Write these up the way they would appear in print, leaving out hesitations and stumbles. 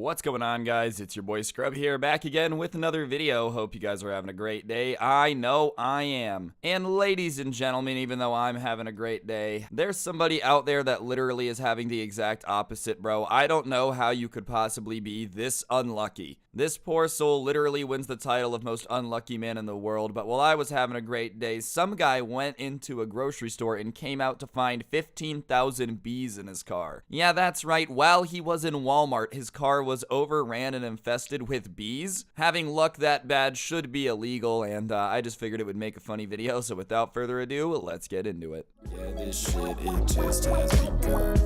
What's going on, guys? It's your boy Scrub here, back again with another video. Hope you guys are having a great day. I know I am. And ladies and gentlemen, even though I'm having a great day, there's somebody out there that literally is having the exact opposite, bro. I don't know how you could possibly be this unlucky. This poor soul literally wins the title of most unlucky man in the world, but while I was having a great day, some guy went into a grocery store and came out to find 15,000 bees in his car. Yeah, that's right. While he was in Walmart, his car was overran and infested with bees. Having luck that bad should be illegal, and I just figured it would make a funny video, so without further ado, let's get into it. Yeah, this shit, it just has begun.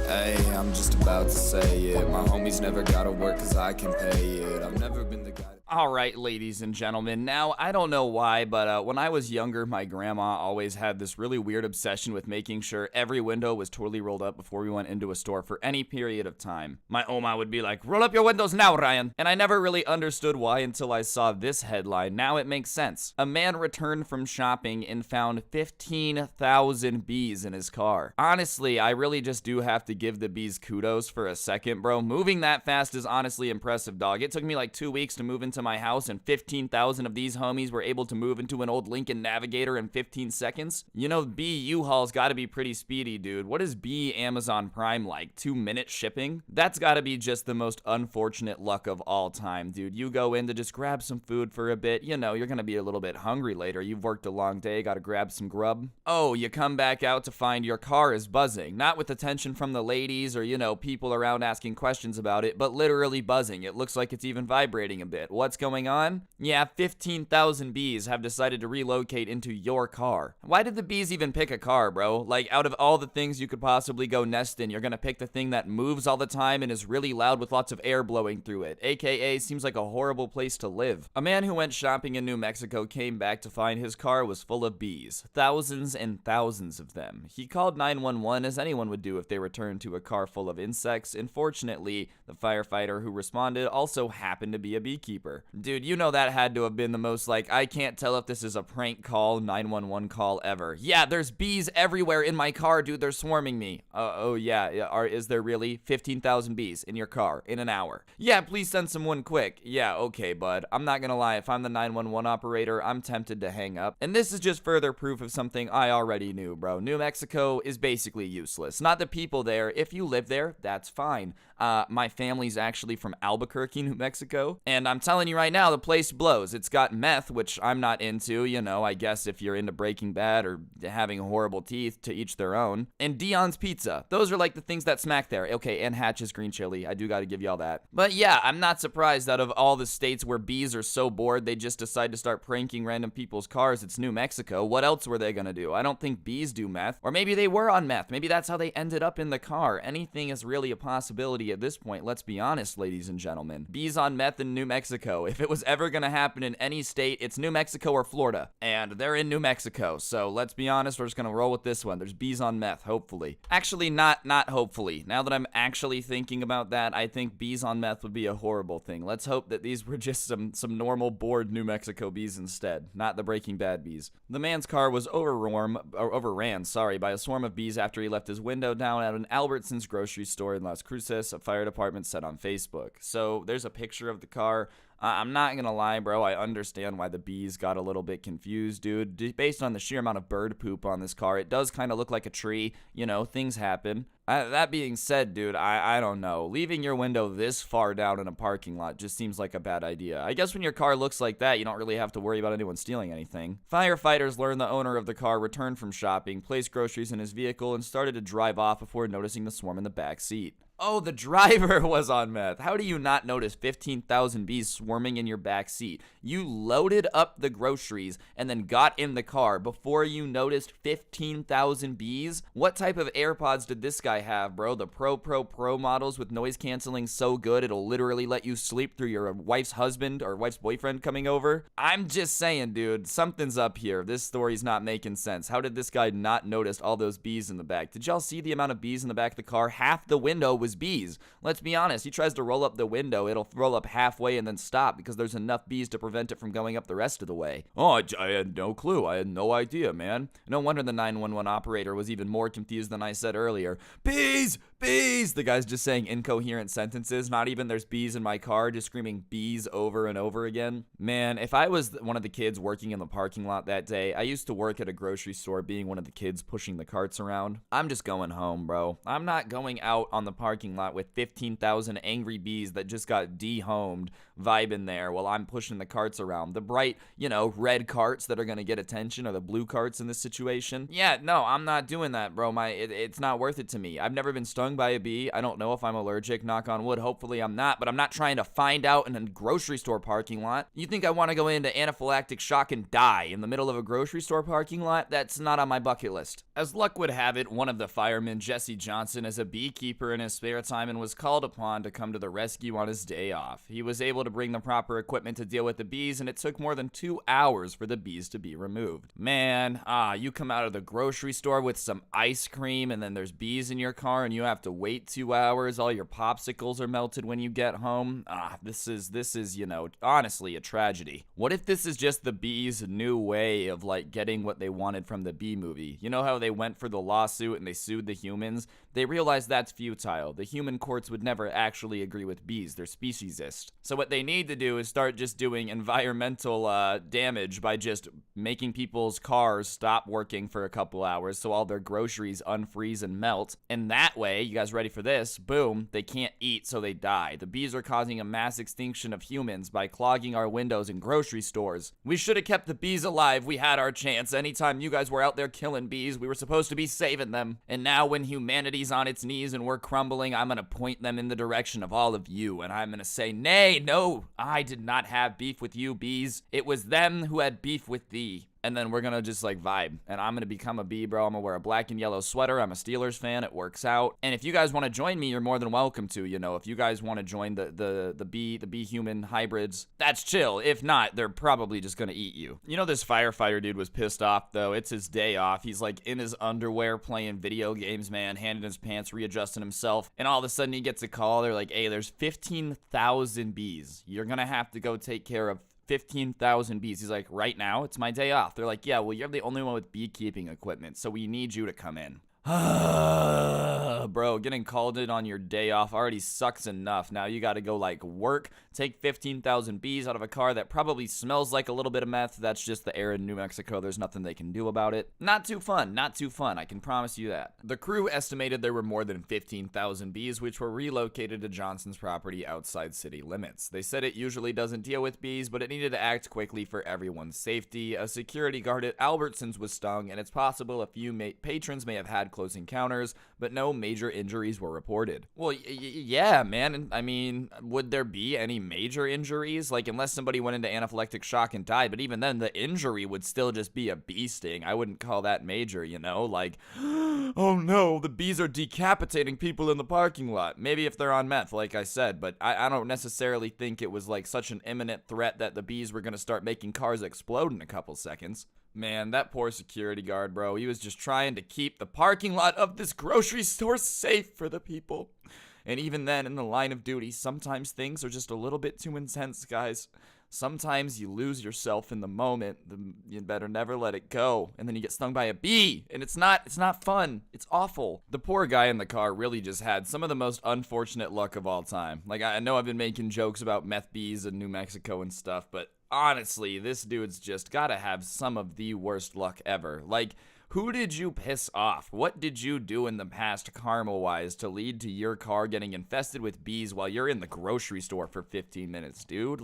Hey, I'm just about to say it. My homies never gotta work cause I can pay it. I've never been the guy. Alright, ladies and gentlemen, now, I don't know why, but when I was younger, my grandma always had this really weird obsession with making sure every window was totally rolled up before we went into a store for any period of time. My Oma would be like, "Roll up your windows now, Ryan!" And I never really understood why until I saw this headline. Now it makes sense. A man returned from shopping and found 15,000 bees in his car. Honestly, I really just do have to give the bees kudos for a second, bro. Moving that fast is honestly impressive, dog. It took me like 2 weeks to move into my house, and 15,000 of these homies were able to move into an old Lincoln Navigator in 15 seconds. You know, bee U-Haul's gotta be pretty speedy, dude. What is bee Amazon Prime like? 2-minute shipping? That's gotta be just the most unfortunate luck of all time, dude. You go in to just grab some food for a bit. You know, you're gonna be a little bit hungry later. You've worked a long day, gotta grab some grub. Oh, you come back out to find your car is buzzing. Not with attention from the ladies or, you know, people around asking questions about it, but literally buzzing. It looks like it's even vibrating a bit. What's going on? Yeah, 15,000 bees have decided to relocate into your car. Why did the bees even pick a car, bro? Like, out of all the things you could possibly go nest in, you're gonna pick the thing that moves all the time and is really loud with lots of air blowing through it. AKA, seems like a horrible place to live. A man who went shopping in New Mexico came back to find his car was full of bees. Thousands and thousands of them. He called 911, as anyone would do if they returned to a car full of insects. Unfortunately, the firefighter who responded also happened to be a beekeeper. Dude, you know that had to have been the most, like, I can't tell if this is a prank call, 911 call ever. Yeah, there's bees everywhere in my car, dude. They're swarming me. Oh, yeah. Is there really 15,000 bees in your car in an hour? Yeah, please send someone quick. Yeah, okay, bud. I'm not gonna lie. If I'm the 911 operator, I'm tempted to hang up. And this is just further proof of something I already knew, bro. New Mexico is basically useless. Not the people there. If you live there, that's fine. My family's actually from Albuquerque, New Mexico. And I'm telling you right now, the place blows. It's got meth, which I'm not into, you know, I guess if you're into Breaking Bad or having horrible teeth, to each their own. And Dion's Pizza. Those are like the things that smack there. Okay, and Hatch's green chili. I do gotta give y'all that. But yeah, I'm not surprised out of all the states where bees are so bored, they just decide to start pranking random people's cars. It's New Mexico. What else were they gonna do? I don't think bees do meth. Or maybe they were on meth. Maybe that's how they ended up in the car. Anything is really a possibility at this point. Let's be honest, ladies and gentlemen. Bees on meth in New Mexico. If it was ever gonna happen in any state, it's New Mexico or Florida. And they're in New Mexico, so let's be honest, we're just gonna roll with this one. There's bees on meth, hopefully. Actually, not hopefully. Now that I'm actually thinking about that, I think bees on meth would be a horrible thing. Let's hope that these were just some normal bored New Mexico bees instead, not the Breaking Bad bees. The man's car was overran by a swarm of bees after he left his window down at an Albertsons grocery store in Las Cruces, a fire department said on Facebook. So there's a picture of the car. I'm not gonna lie, bro, I understand why the bees got a little bit confused, dude. Based on the sheer amount of bird poop on this car, it does kind of look like a tree. You know, things happen. That being said, dude, I don't know. Leaving your window this far down in a parking lot just seems like a bad idea. I guess when your car looks like that, you don't really have to worry about anyone stealing anything. Firefighters learned the owner of the car returned from shopping, placed groceries in his vehicle, and started to drive off before noticing the swarm in the back seat. Oh, the driver was on meth. How do you not notice 15,000 bees swarming in your back seat? You loaded up the groceries and then got in the car before you noticed 15,000 bees? What type of AirPods did this guy have, bro? The Pro models with noise canceling so good it'll literally let you sleep through your wife's husband or wife's boyfriend coming over? I'm just saying, dude, something's up here. This story's not making sense. How did this guy not notice all those bees in the back? Did y'all see the amount of bees in the back of the car? Half the window was bees. Let's be honest, he tries to roll up the window, it'll roll up halfway and then stop because there's enough bees to prevent it from going up the rest of the way. Oh, I had no clue. I had no idea, man. No wonder the 911 operator was even more confused than I said earlier. Bees! bees. The guy's just saying incoherent sentences. Not even there's bees in my car, just screaming bees over and over again. Man, if I was one of the kids working in the parking lot that day, I used to work at a grocery store being one of the kids pushing the carts around. I'm just going home, bro. I'm not going out on the parking lot with 15,000 angry bees that just got dehomed vibing there while I'm pushing the carts around. The bright, red carts that are going to get attention or the blue carts in this situation. Yeah, no, I'm not doing that, bro. It's not worth it to me. I've never been stung by a bee. I don't know if I'm allergic, knock on wood. Hopefully I'm not, but I'm not trying to find out in a grocery store parking lot. You think I want to go into anaphylactic shock and die in the middle of a grocery store parking lot? That's not on my bucket list. As luck would have it, one of the firemen, Jesse Johnson, is a beekeeper in his spare time and was called upon to come to the rescue on his day off. He was able to bring the proper equipment to deal with the bees, and it took more than 2 hours for the bees to be removed. Man, you come out of the grocery store with some ice cream and then there's bees in your car and you have to wait 2 hours. All your popsicles are melted when you get home. This is honestly a tragedy. What if this is just the bees' new way of getting what they wanted from the bee movie? You know how they went for the lawsuit and they sued the humans? They realized that's futile. The human courts would never actually agree with bees. They're speciesist. So what they need to do is start just doing environmental damage by just making people's cars stop working for a couple hours so all their groceries unfreeze and melt. And that way, you guys ready for this? Boom, they can't eat, so they die. The bees are causing a mass extinction of humans by clogging our windows in grocery stores. We should have kept the bees alive. We had our chance. Anytime you guys were out there killing bees, we were supposed to be saving them. And now when humanity's on its knees and we're crumbling, I'm gonna point them in the direction of all of you, and I'm gonna say, nay, no, I did not have beef with you, bees. It was them who had beef with thee. And then we're gonna just vibe. And I'm gonna become a bee, bro. I'm gonna wear a black and yellow sweater. I'm a Steelers fan. It works out. And if you guys want to join me, you're more than welcome to. If you guys want to join the bee human hybrids, that's chill. If not, they're probably just gonna eat you. This firefighter dude was pissed off though. It's his day off. He's in his underwear playing video games, man, hand in his pants, readjusting himself. And all of a sudden he gets a call. They're like, hey, there's 15,000 bees. You're gonna have to go take care of 15,000 bees. He's like, right now? It's my day off. They're like, yeah, well, you're the only one with beekeeping equipment, so we need you to come in. Bro, getting called in on your day off already sucks enough. Now you gotta go work, take 15,000 bees out of a car that probably smells like a little bit of meth. That's just the air in New Mexico. There's nothing they can do about it. Not too fun. I can promise you that. The crew estimated there were more than 15,000 bees, which were relocated to Johnson's property outside city limits. They said it usually doesn't deal with bees, but it needed to act quickly for everyone's safety. A security guard at Albertsons was stung, and it's possible a few patrons may have had close encounters, but no major injuries were reported. Well, yeah, man. I mean, would there be any major injuries? Unless somebody went into anaphylactic shock and died, but even then, the injury would still just be a bee sting. I wouldn't call that major, oh no, the bees are decapitating people in the parking lot. Maybe if they're on meth, like I said, but I don't necessarily think it was such an imminent threat that the bees were gonna start making cars explode in a couple seconds. Man, that poor security guard, bro. He was just trying to keep the parking lot of this grocery store safe for the people. And even then, in the line of duty, sometimes things are just a little bit too intense, guys. Sometimes you lose yourself in the moment. You better never let it go. And then you get stung by a bee. And it's not fun. It's awful. The poor guy in the car really just had some of the most unfortunate luck of all time. I know I've been making jokes about meth bees in New Mexico and stuff, but honestly, this dude's just gotta have some of the worst luck ever. Who did you piss off? What did you do in the past karma-wise to lead to your car getting infested with bees while you're in the grocery store for 15 minutes, dude?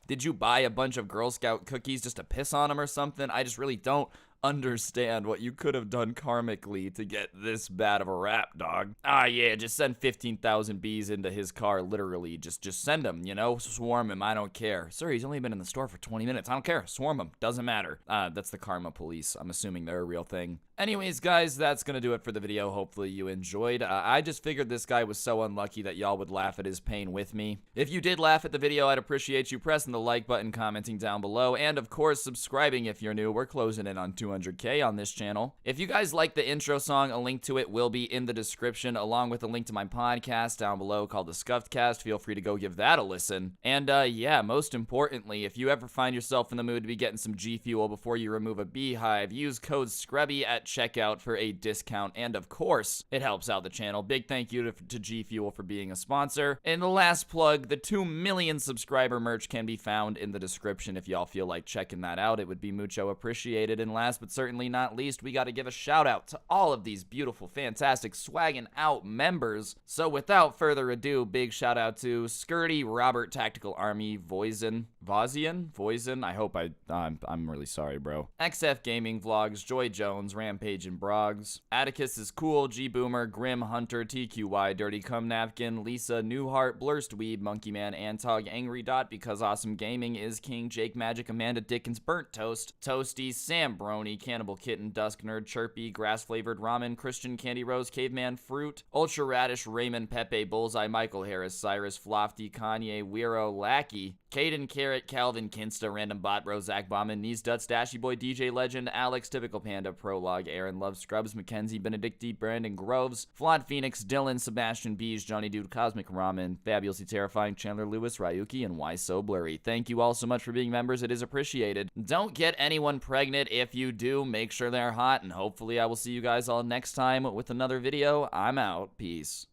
Did you buy a bunch of Girl Scout cookies just to piss on them or something? I just really don't understand what you could have done karmically to get this bad of a rap, dog. Yeah, just send 15,000 bees into his car, literally. Just send them, swarm him, I don't care. Sir, he's only been in the store for 20 minutes. I don't care, swarm him, doesn't matter. That's the karma police. I'm assuming they're a real thing. Anyways, guys, that's gonna do it for the video. Hopefully you enjoyed. I just figured this guy was so unlucky that y'all would laugh at his pain with me. If you did laugh at the video, I'd appreciate you pressing the like button, commenting down below, and of course, subscribing if you're new. We're closing in on 200K on this channel. If you guys like the intro song, a link to it will be in the description, along with a link to my podcast down below called The Scuffed Cast. Feel free to go give that a listen. And yeah, most importantly, if you ever find yourself in the mood to be getting some G Fuel before you remove a beehive, use code Scrubae at at checkout for a discount, and of course, it helps out the channel. Big thank you to G Fuel for being a sponsor. And the last plug, the 2 million subscriber merch can be found in the description if y'all feel like checking that out. It would be mucho appreciated. And last but certainly not least, we got to give a shout out to all of these beautiful, fantastic, swagging out members. So without further ado, big shout out to Skirty, Robert, Tactical Army, Voisin, I hope I'm really sorry, bro. XF Gaming Vlogs, Joy Jones, Rampage and Broggs, Atticus is cool, G Boomer, Grim Hunter, TQY, Dirty Cum Napkin, Lisa, Newhart, Blurst Weeb, Monkey Man, Antog, Angry Dot, Because Awesome Gaming is King, Jake Magic, Amanda Dickens, Burnt Toast, Toasty, Sam Brony, Cannibal Kitten, Dusk Nerd, Chirpy, Grass Flavored Ramen, Christian Candy Rose, Caveman Fruit, Ultra Radish, Raymond, Pepe, Bullseye, Michael Harris, Cyrus, Flofty, Kanye, Weiro, Lackey, Caden Carrot, Calvin Kinsta, Random Bot, Bro, Zach Bauman, Knees Duts, Dashy Boy, DJ Legend, Alex, Typical Panda, Prologue, Aaron Love Scrubs, Mackenzie, Benedicti, Brandon Groves, Flawed Phoenix, Dylan, Sebastian Bees, Johnny Dude, Cosmic Ramen, Fabulously Terrifying, Chandler Lewis, Ryuki, and Why So Blurry. Thank you all so much for being members. It is appreciated. Don't get anyone pregnant. If you do, make sure they're hot, and hopefully I will see you guys all next time with another video. I'm out. Peace.